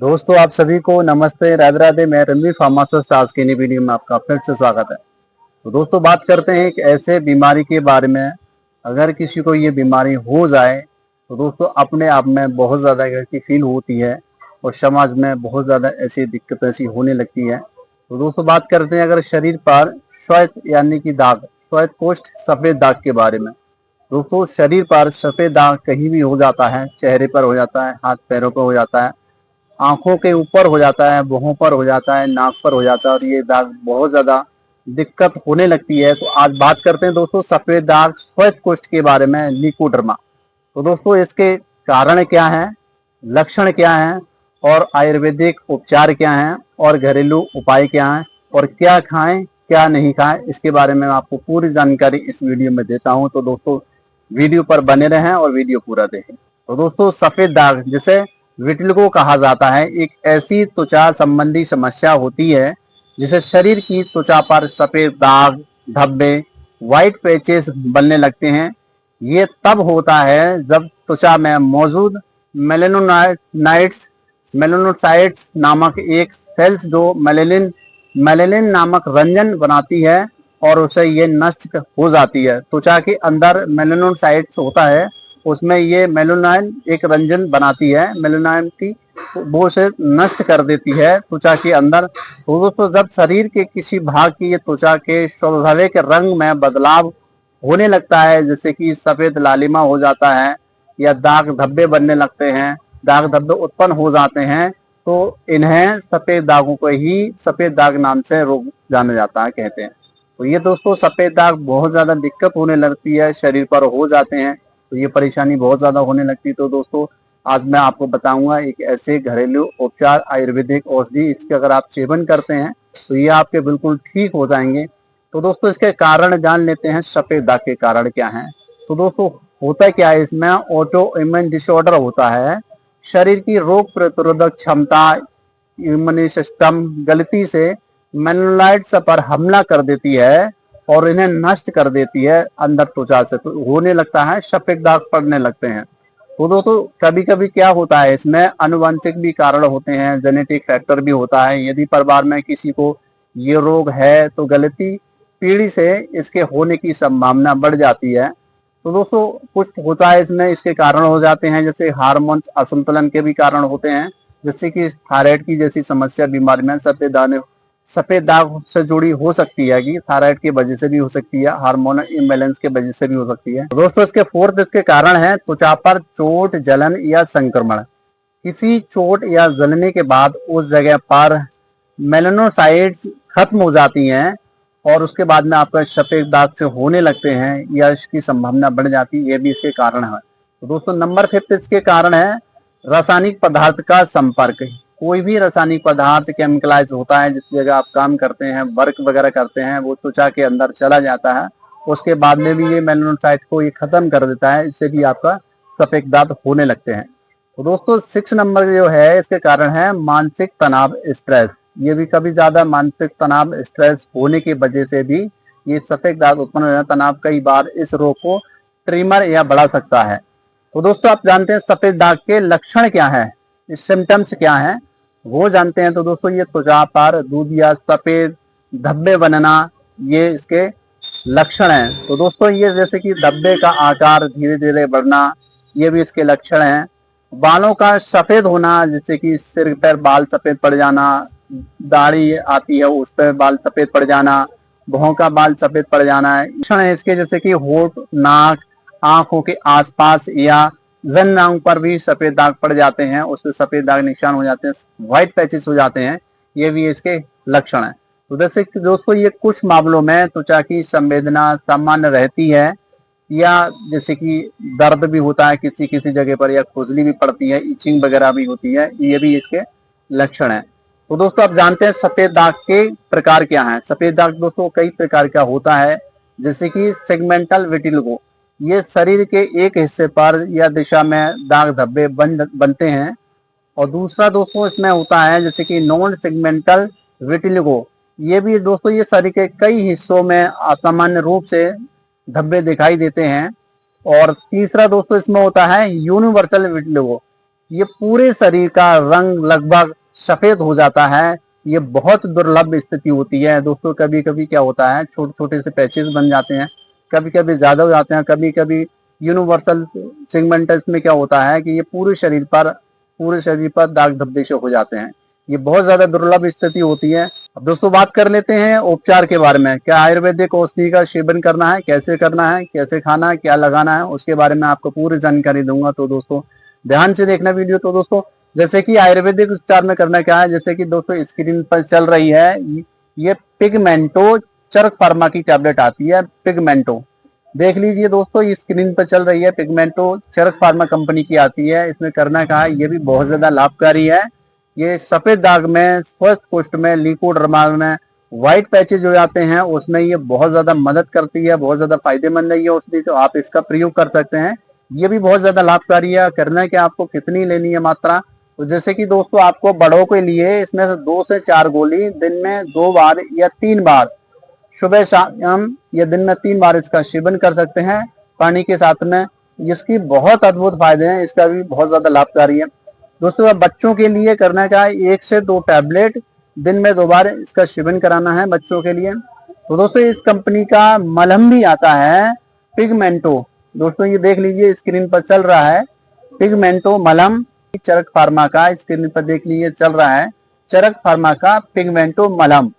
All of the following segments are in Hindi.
दोस्तों आप सभी को नमस्ते, राधे राधे। मैं रणवीर फार्मासिस्ट। आज की नई वीडियो में आपका फिर से स्वागत है। तो दोस्तों बात करते हैं एक ऐसे बीमारी के बारे में। अगर किसी को ये बीमारी हो जाए तो दोस्तों अपने आप में बहुत ज़्यादा की फील होती है और समाज में बहुत ज़्यादा ऐसी दिक्कतें ऐसी होने लगती है। तो दोस्तों बात करते हैं अगर शरीर पर श्वेत यानी कि दाग, श्वेत कोष्ठ, सफ़ेद दाग के बारे में। दोस्तों शरीर पर सफ़ेद दाग कहीं भी हो जाता है, चेहरे पर हो जाता है, हाथ पैरों पर हो जाता है, आंखों के ऊपर हो जाता है, भौहों पर हो जाता है, नाक पर हो जाता है और ये दाग बहुत ज्यादा दिक्कत होने लगती है। तो आज बात करते हैं दोस्तों सफेद दाग श्वेत कुष्ठ के बारे में, ल्यूकोडर्मा। तो दोस्तों इसके कारण क्या है, लक्षण क्या है और आयुर्वेदिक उपचार क्या है और घरेलू उपाय क्या है और क्या खाएं क्या नहीं खाएं, इसके बारे में आपको पूरी जानकारी इस वीडियो में देता हूं। तो दोस्तों वीडियो पर बने रहें और वीडियो पूरा देखें। तो दोस्तों सफेद दाग जिसे विटिलिगो कहा जाता है, एक ऐसी त्वचा संबंधी समस्या होती है जिसे शरीर की त्वचा पर सफेद दाग, धब्बे, व्हाइट पैचेस बनने लगते हैं। ये तब होता है जब त्वचा में मौजूद मेलेनोनाइट्स मेलेनोसाइट्स नामक एक सेल्स जो मेलेनिन मेलेनिन नामक रंजन बनाती है और उसे ये नष्ट हो जाती है। त्वचा के अंदर मेलेनोसाइट्स होता है, उसमें ये मेलानाइन एक रंजन बनाती है, मेलानाइन की वो उसे नष्ट कर देती है त्वचा के अंदर। तो दोस्तों जब शरीर के किसी भाग की ये त्वचा के स्वाभाविक रंग में बदलाव होने लगता है, जैसे कि सफेद लालिमा हो जाता है या दाग धब्बे बनने लगते हैं, दाग धब्बे उत्पन्न हो जाते हैं, तो इन्हें सफेद दागों को ही सफेद दाग नाम से रोग जाना जाता है, कहते हैं। तो ये दोस्तों सफेद दाग बहुत ज्यादा दिक्कत होने लगती है, शरीर पर हो जाते हैं तो ये परेशानी बहुत ज्यादा होने लगती है। तो दोस्तों आज मैं आपको बताऊंगा एक ऐसे घरेलू उपचार, आयुर्वेदिक औषधि, इसके अगर आप सेवन करते हैं तो ये आपके बिल्कुल ठीक हो जाएंगे। तो दोस्तों इसके कारण जान लेते हैं, सफेद दाग के कारण क्या है। तो दोस्तों होता क्या है, इसमें ऑटो इम्यून डिसऑर्डर होता है। शरीर की रोग प्रतिरोधक क्षमता, इम्यून सिस्टम गलती से मेलानाइट्स पर हमला कर देती है और इन्हें नष्ट कर देती है अंदर त्वचा से, तो होने लगता है सफेद दाग पड़ने लगते हैं। तो दोस्तों कभी कभी क्या होता है, इसमें अनुवांशिक भी कारण होते हैं, जेनेटिक फैक्टर भी होता है। यदि परिवार में किसी को ये रोग है तो गलती पीढ़ी से इसके होने की संभावना बढ़ जाती है। तो दोस्तों कुछ होता है इसमें, इसके कारण हो जाते हैं, जैसे हार्मोन्स असंतुलन के भी कारण होते हैं, जैसे कि थायराइड की जैसी समस्या बीमारी में सफेद दाग से जुड़ी हो सकती है, कि थायराइड की वजह से भी हो सकती है, हार्मोनल इम्बैलेंस की वजह से भी हो सकती है। दोस्तों इसके फोर्थ इसके कारण है त्वचा पर चोट, जलन या संक्रमण। किसी चोट या जलने के बाद उस जगह पर मेलानोसाइट्स खत्म हो जाती हैं और उसके बाद में आपका सफेद दाग से होने लगते हैं या इसकी संभावना बढ़ जाती है, ये भी इसके कारण है। तो दोस्तों नंबर 5 इसके कारण है रासायनिक पदार्थ का संपर्क। कोई भी रासायनिक पदार्थ केमिकलाइज होता है, जिस जगह आप काम करते हैं, वर्क वगैरह करते हैं, वो त्वचा के अंदर चला जाता है, उसके बाद में भी ये मेलानोसाइट को ये खत्म कर देता है, इससे भी आपका सफेद दाग होने लगते हैं। तो दोस्तों 6 नंबर जो है इसके कारण है मानसिक तनाव, स्ट्रेस। ये भी कभी ज्यादा मानसिक तनाव, स्ट्रेस होने की वजह से भी ये सफेद दाग उत्पन्न हो जाता है। तनाव कई बार इस रोग को ट्रिमर या बढ़ा सकता है। तो दोस्तों आप जानते हैं सफेद दाग के लक्षण क्या है, सिम्टम्स क्या है, वो जानते हैं। तो दोस्तों ये त्वचा पर दूध या सफेद धब्बे बनना, ये इसके लक्षण हैं। तो दोस्तों ये जैसे कि धब्बे का आकार धीरे धीरे बढ़ना, ये भी इसके लक्षण हैं। बालों का सफेद होना, जैसे कि सिर पर बाल सफेद पड़ जाना, दाढ़ी आती है उस पर बाल सफेद पड़ जाना, भौं का बाल सफेद पड़ जाना है। लक्षण है इसके जैसे कि होठ, नाक, आंखों के आसपास या जन नांग पर भी सफेद दाग पड़ जाते हैं, उस पर सफेद दाग निशान हो जाते हैं, व्हाइट पैचेस हो जाते हैं, ये भी इसके लक्षण है। तो जैसे कि दोस्तों ये कुछ मामलों में त्वचा की संवेदना सामान्य रहती है, या जैसे कि दर्द भी होता है किसी किसी जगह पर, या खुजली भी पड़ती है, इचिंग वगैरह भी होती है, ये भी इसके लक्षण है। तो दोस्तों आप जानते हैं सफेद दाग के प्रकार क्या हैं। सफेद दाग दोस्तों कई प्रकार का होता है, जैसे कि सेगमेंटल विटिलिगो, ये शरीर के एक हिस्से पर या दिशा में दाग धब्बे बनते हैं। और दूसरा दोस्तों इसमें होता है जैसे कि नॉन सेगमेंटल विटिलिगो, ये भी दोस्तों ये शरीर के कई हिस्सों में असामान्य रूप से धब्बे दिखाई देते हैं। और तीसरा दोस्तों इसमें होता है यूनिवर्सल विटिलिगो, ये पूरे शरीर का रंग लगभग सफेद हो जाता है। ये बहुत दुर्लभ स्थिति होती है दोस्तों। कभी कभी क्या होता है, छोटे छोटे से पैचेस बन जाते हैं, कभी कभी ज्यादा हो जाते हैं, कभी कभी यूनिवर्सल सिगमेंटस में क्या होता है कि ये पूरे शरीर पर दाग धब्बे से हो जाते हैं। ये बहुत ज्यादा दुर्लभ स्थिति होती है। अब दोस्तों बात कर लेते हैं उपचार के बारे में। क्या आयुर्वेदिक औषधि का सेवन करना है, कैसे करना है, कैसे खाना है, क्या लगाना है, उसके बारे में आपको पूरी जानकारी दूंगा। तो दोस्तों ध्यान से देखना वीडियो। तो दोस्तों जैसे कि आयुर्वेदिक उपचार में करना क्या है, जैसे कि दोस्तों स्क्रीन पर चल रही है ये पिगमेंटो चरक फार्मा की टैबलेट आती है। पिगमेंटो देख लीजिए दोस्तों, ये स्क्रीन पर चल रही है, पिगमेंटो चरक फार्मा कंपनी की आती है। इसमें करना क्या है, ये भी बहुत ज्यादा लाभकारी है। ये सफेद दाग में, स्वस्थ कुष्ठ में, लिकोडर्मा में, व्हाइट पैचेज हो जाते हैं, उसमें ये बहुत ज्यादा मदद करती है, बहुत ज्यादा फायदेमंद है ये औषधि। तो आप इसका प्रयोग कर सकते हैं। ये भी बहुत ज्यादा लाभकारी है। करना है कि आपको कितनी लेनी है मात्रा, तो जैसे कि दोस्तों आपको बड़ों के लिए इसमें से 2 से 4 गोली दिन में 2 बार या 3 बार, सुबह शाम या दिन में 3 बार इसका सेवन कर सकते हैं पानी के साथ में। इसकी बहुत अद्भुत फायदे हैं, इसका भी बहुत ज्यादा लाभकारी है दोस्तों। अब बच्चों के लिए करना क्या है, 1 से 2 टैबलेट दिन में 2 बार इसका सेवन कराना है बच्चों के लिए। तो दोस्तों इस कंपनी का मलहम भी आता है पिगमेंटो। दोस्तों ये देख लीजिए स्क्रीन पर चल रहा है पिगमेंटो मलहम, चरक फार्मा का स्क्रीन पर देख लीजिए चल रहा है चरक फार्मा का पिगमेंटो मलहम।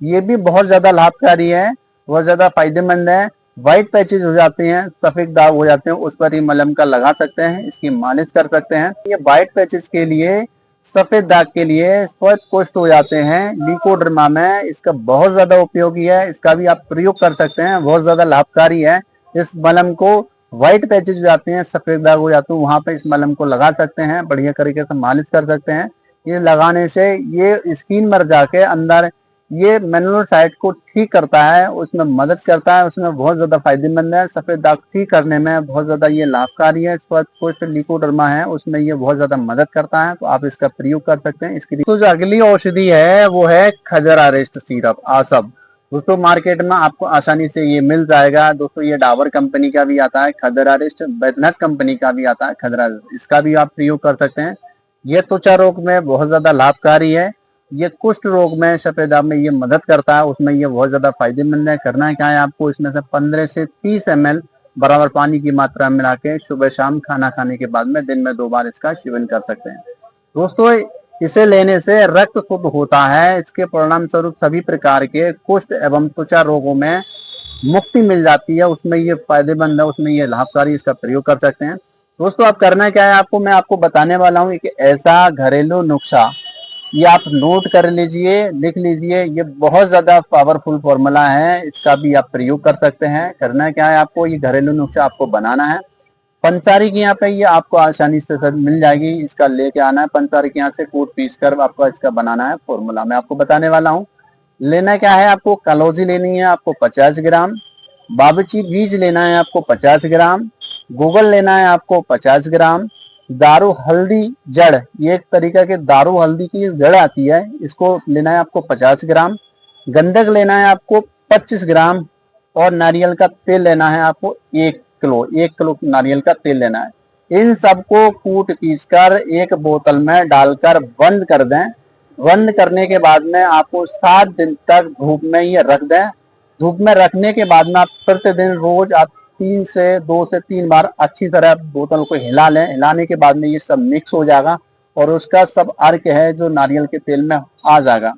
ये भी बहुत ज्यादा लाभकारी है, बहुत ज्यादा फायदेमंद है। व्हाइट पैचेज हो जाते हैं, सफेद दाग हो जाते हैं, उस पर ही मलहम का लगा सकते हैं, इसकी मालिश कर सकते हैं। ये व्हाइट पैचेज के लिए, सफेद दाग के लिए, स्वस्थ कुष्ठ हो जाते हैं, लिकोडर्मा में इसका बहुत ज्यादा उपयोगी है। इसका भी आप प्रयोग कर सकते हैं, बहुत ज्यादा लाभकारी है। इस मलहम को व्हाइट पैचेज हो जाते हैं, सफेद दाग हो जाते हैं, वहां पे इस मलहम को लगा सकते हैं, बढ़िया तरीके से मालिश कर सकते हैं। ये लगाने से ये स्किन मर जाके अंदर ये मेलानोसाइट को ठीक करता है, उसमें मदद करता है, उसमें बहुत ज्यादा फायदेमंद है। सफेद दाग ठीक करने में बहुत ज्यादा ये लाभकारी है। स्वस्थ कुष्ठ लिकोडर्मा है उसमें ये बहुत ज्यादा मदद करता है, तो आप इसका प्रयोग कर सकते हैं। इसकी तो जो अगली औषधि है वो है खजरा रेस्ट सिरप आसब। दोस्तों मार्केट में आपको आसानी से ये मिल जाएगा दोस्तों। ये डाबर कंपनी का भी आता है खजरा रेस्ट, बैद्यनाथ कंपनी का भी आता है खजरा, इसका भी आप प्रयोग कर सकते हैं। ये त्वचा रोग में बहुत ज्यादा लाभकारी है। ये कुष्ठ रोग में, सफेद दाग में ये मदद करता है, उसमें ये बहुत ज्यादा फायदेमंद है। करना क्या है आपको, इसमें से 15 से 30 ml बराबर पानी की मात्रा मिला के सुबह शाम खाना खाने के बाद में दिन में 2 बार इसका सेवन कर सकते हैं दोस्तों। इसे लेने से रक्त शुद्ध होता है। इसके परिणाम स्वरूप सभी प्रकार के कुष्ठ एवं त्वचा रोगों में मुक्ति मिल जाती है, उसमें ये फायदेमंद है, उसमें ये लाभकारी, इसका प्रयोग कर सकते हैं दोस्तों। आप करना क्या है आपको, मैं आपको बताने वाला हूँ कि ऐसा घरेलू नुस्खा, ये आप नोट कर लीजिए, लिख लीजिए। ये बहुत ज्यादा पावरफुल फॉर्मूला है, इसका भी आप प्रयोग कर सकते हैं। करना क्या है आपको, ये घरेलू नुस्खा आपको बनाना है। पंसारी के यहाँ पे ये आपको आसानी से सर मिल जाएगी, इसका लेके आना है पंसारी के यहाँ से, कूट पीस कर आपको इसका बनाना है फॉर्मूला मैं आपको बताने वाला हूँ। लेना क्या है आपको, कलौजी लेनी है आपको 50 ग्राम, बाबूची बीज लेना है आपको 50 ग्राम, गूगल लेना है आपको 50 ग्राम, दारू हल्दी जड़, ये एक तरीका के दारू हल्दी की जड़ आती है, इसको लेना है आपको 50 ग्राम, गंधक लेना है आपको 25 ग्राम, और नारियल का तेल लेना है आपको 1 किलो। 1 किलो नारियल का तेल लेना है। इन सबको कूट पीस कर एक बोतल में डालकर बंद कर दें। बंद करने के बाद में आपको 7 दिन तक धूप में ये रख दें। धूप में रखने के बाद में आप प्रतिदिन रोज आप 2 से 3 बार अच्छी तरह बोतल को हिला लें। हिलाने के बाद में ये सब मिक्स हो जाएगा और उसका सब अर्क है जो नारियल के तेल में आ जाएगा।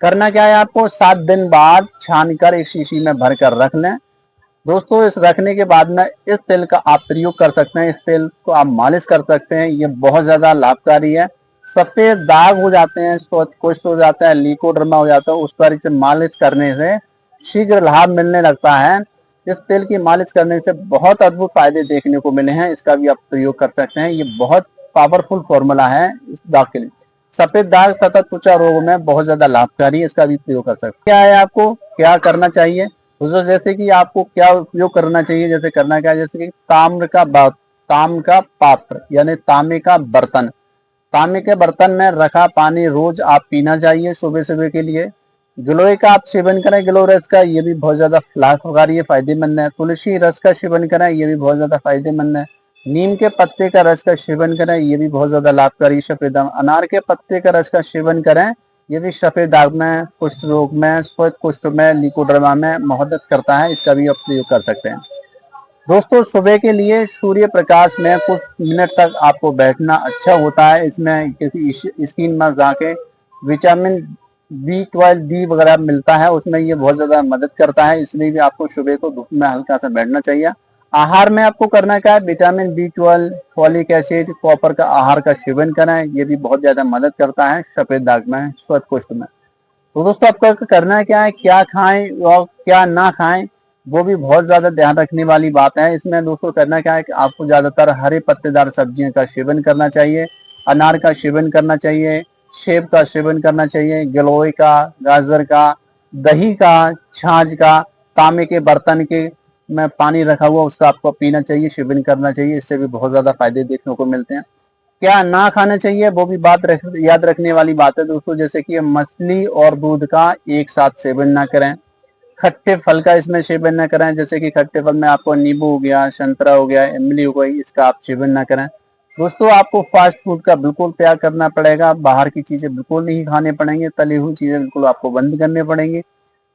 करना क्या है आपको, 7 दिन बाद छान कर एक शीशी में भर कर रख लें दोस्तों। इस रखने के बाद में इस तेल का आप प्रयोग कर सकते हैं, इस तेल को आप मालिश कर सकते हैं। ये बहुत ज्यादा लाभकारी है। सफेद दाग हो जाते हैं, कुष्ठ हो जाता है, लिकोडर्मा हो जाता है, उस पर इसे मालिश करने से शीघ्र लाभ मिलने लगता है। इस तेल की मालिश करने से बहुत अद्भुत फायदे देखने को मिले हैं, इसका भी आप प्रयोग कर सकते हैं। ये बहुत पावरफुल फॉर्मूला है इस दाग के लिए। सफेद दाग तथा त्वचा रोग में बहुत ज्यादा लाभकारी है, इसका भी प्रयोग कर सकते हैं। क्या है आपको क्या करना चाहिए दोस्तों, जैसे कि आपको क्या उपयोग करना चाहिए, जैसे करना क्या है, जैसे कि ताम का पात्र यानी तांबे का बर्तन, तांबे के बर्तन में रखा पानी रोज आप पीना चाहिए सुबह सुबह के लिए। गिलोय का आप सेवन करें, गिलोय रस का, ये भी बहुत ज्यादा लाभकारी है, फायदेमंद है। तुलसी रस का सेवन करें, ये भी बहुत ज्यादा फायदेमंद है। नीम के पत्ते का रस का सेवन करें, ये भी बहुत ज्यादा लाभकारी सफेद दाग। अनार के पत्ते का रस का सेवन करें, ये भी सफेद दाग में, कुष्ठ रोग में, श्वेत कुष्ठ में, लिकोड्रमा में मदद करता है, इसका भी आप प्रयोग कर सकते हैं। दोस्तों सुबह के लिए सूर्य प्रकाश में कुछ मिनट तक आपको बैठना अच्छा होता है। इसमें किसी स्किन में जाके विटामिन B12 डी वगैरह मिलता है, उसमें ये बहुत ज्यादा मदद करता है, इसलिए भी आपको सुबह को धूप में हल्का सा बैठना चाहिए। आहार में आपको करना क्या है, vitamin B12, folic acid, copper का आहार का सेवन करें, ये भी बहुत ज्यादा मदद करता है सफेद दाग में, श्वेत कुष्ठ में। तो दोस्तों आपका करना क्या है, क्या खाएं और क्या ना खाएं, वो भी बहुत ज्यादा ध्यान रखने वाली बात है। इसमें दोस्तों करना क्या है कि आपको ज्यादातर हरे पत्तेदार सब्जियों का सेवन करना चाहिए, अनार का सेवन करना चाहिए, सेब का सेवन करना चाहिए, गिलोय का, गाजर का, दही का, छाछ का, तांबे के बर्तन के में पानी रखा हुआ उसका आपको पीना चाहिए, सेवन करना चाहिए। इससे भी बहुत ज्यादा फायदे देखने को मिलते हैं। क्या ना खाना चाहिए वो भी बात याद रखने वाली बात है दोस्तों, जैसे कि मछली और दूध का एक साथ सेवन ना करें, खट्टे फल का इसमें सेवन ना करें, जैसे कि खट्टे फल में आपको नींबू हो गया, संतरा हो गया, इमली हो गई, इसका आप सेवन ना करें। दोस्तों आपको फास्ट फूड का बिल्कुल त्याग करना पड़ेगा, बाहर की चीजें बिल्कुल नहीं खाने पड़ेंगे, तली हुई चीजें बिल्कुल आपको बंद करने पड़ेंगी।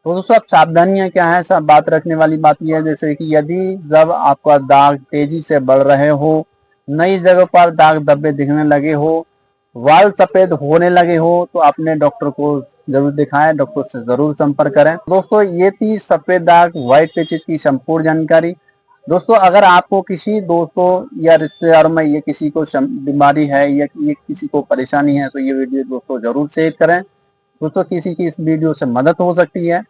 तो दोस्तों आप सावधानियां क्या है, सब बात रखने वाली बात यह है, जैसे कि यदि जब आपका दाग तेजी से बढ़ रहे हो, नई जगह पर दाग धब्बे दिखने लगे हो, वाल सफेद होने लगे हो, तो अपने डॉक्टर को जरूर दिखाएं, डॉक्टर से जरूर संपर्क करें। दोस्तों ये थी सफेद दाग व्हाइट पैचेस की संपूर्ण जानकारी। दोस्तों अगर आपको किसी दोस्तों या रिश्तेदारों में ये किसी को बीमारी है या ये किसी को परेशानी है, तो ये वीडियो दोस्तों जरूर शेयर करें। दोस्तों किसी की इस वीडियो से मदद हो सकती है।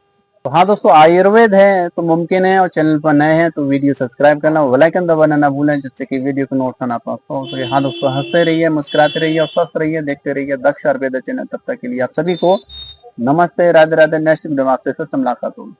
तो हाँ दोस्तों, आयुर्वेद है तो मुमकिन है, और चैनल पर नए हैं तो वीडियो सब्सक्राइब करना, बेल आइकन दबाना ना भूलें, जिससे कि वीडियो को नोटिफिकेशन आप हो सके। हाँ दोस्तों, हंसते रहिए, मुस्कुराते रहिए और स्वस्थ रहिए, देखते रहिए दक्ष आयुर्वेद चैनल। तब तक के लिए आप सभी को नमस्ते, राधे राधे। नेक्स्ट वीडियो में आपसे फिर से मुलाकात होगी।